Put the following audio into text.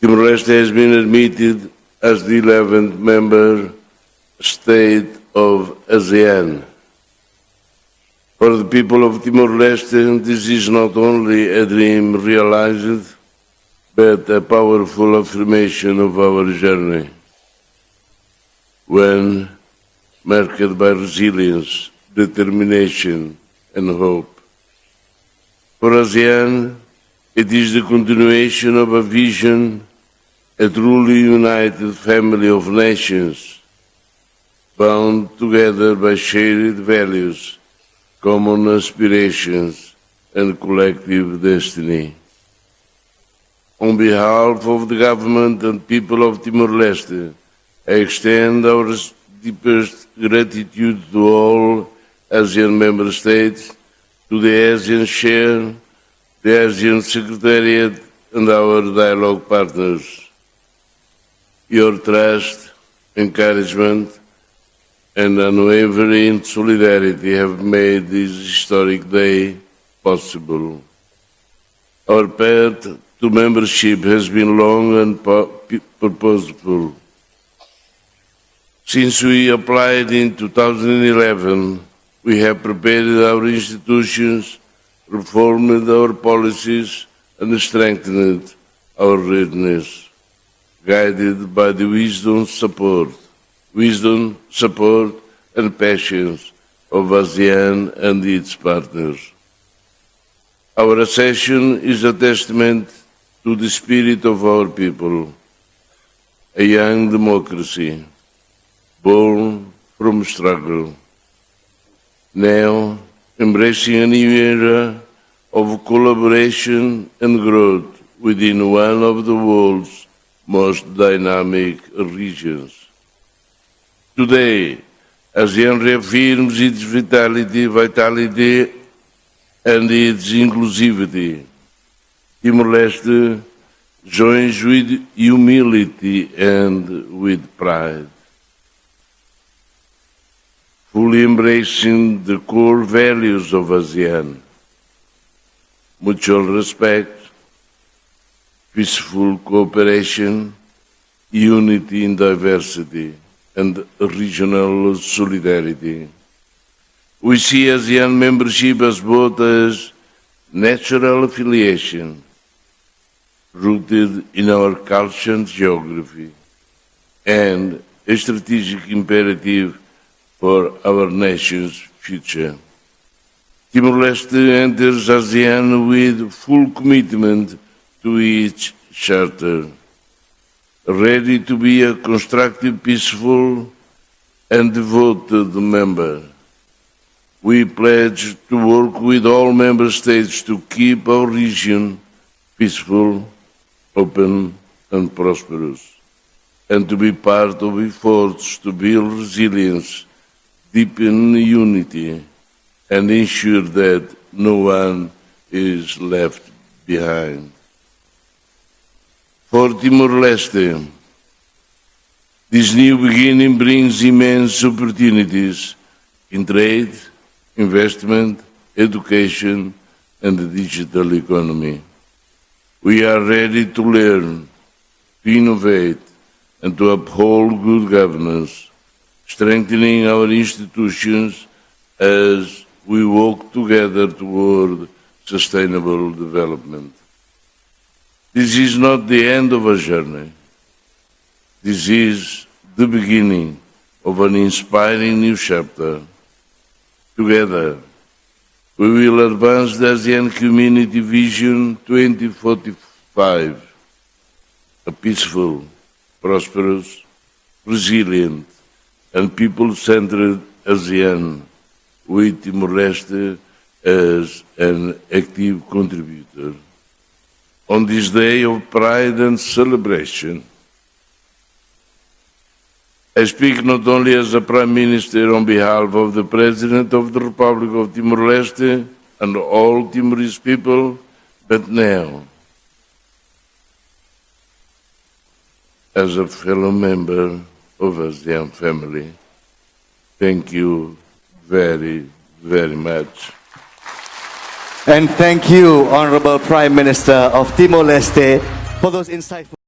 Timor-Leste has been admitted as the 11th member state of ASEAN. For the people of Timor-Leste, this is not only a dream realized, but a powerful affirmation of our journey, one marked by resilience, determination, and hope. For ASEAN, it is the continuation of a vision, a truly united family of nations, bound together by shared values, common aspirations, and collective destiny. On behalf of the government and people of Timor-Leste, I extend our deepest gratitude to all ASEAN member states, to the ASEAN Chair, the ASEAN Secretariat, and our dialogue partners. Your trust, encouragement, and unwavering solidarity have made this historic day possible. Our path to membership has been long and purposeful. Since we applied in 2011, we have prepared our institutions, reformed our policies, and strengthened our readiness, guided by the wisdom, support, and patience of ASEAN and its partners. Our accession is a testament to the spirit of our people, a young democracy born from struggle, now embracing a new era of collaboration and growth within one of the world's most dynamic regions. Today, ASEAN reaffirms its vitality and its inclusivity. Timor-Leste joins with humility and with pride, fully embracing the core values of ASEAN: mutual respect, peaceful cooperation, unity in diversity, and regional solidarity. We see ASEAN membership as both as natural affiliation, rooted in our culture and geography, and a strategic imperative for our nation's future. Timor-Leste enters ASEAN with full commitment to its charter, ready to be a constructive, peaceful, and devoted member. We pledge to work with all member states to keep our region peaceful, open, and prosperous, and to be part of efforts to build resilience, deepen unity, and ensure that no one is left behind. For Timor-Leste, this new beginning brings immense opportunities in trade, investment, education, and the digital economy. We are ready to learn, to innovate, and to uphold good governance, strengthening our institutions as we work together toward sustainable development. This is not the end of a journey. This is the beginning of an inspiring new chapter. Together, we will advance the ASEAN Community Vision 2045, a peaceful, prosperous, resilient, and people-centered ASEAN, with Timor-Leste as an active contributor. On this day of pride and celebration, I speak not only as a Prime Minister on behalf of the President of the Republic of Timor-Leste and all Timorese people, but now as a fellow member of ASEAN family. Thank you very, very much. And thank you, Honorable Prime Minister of Timor-Leste, for those insightful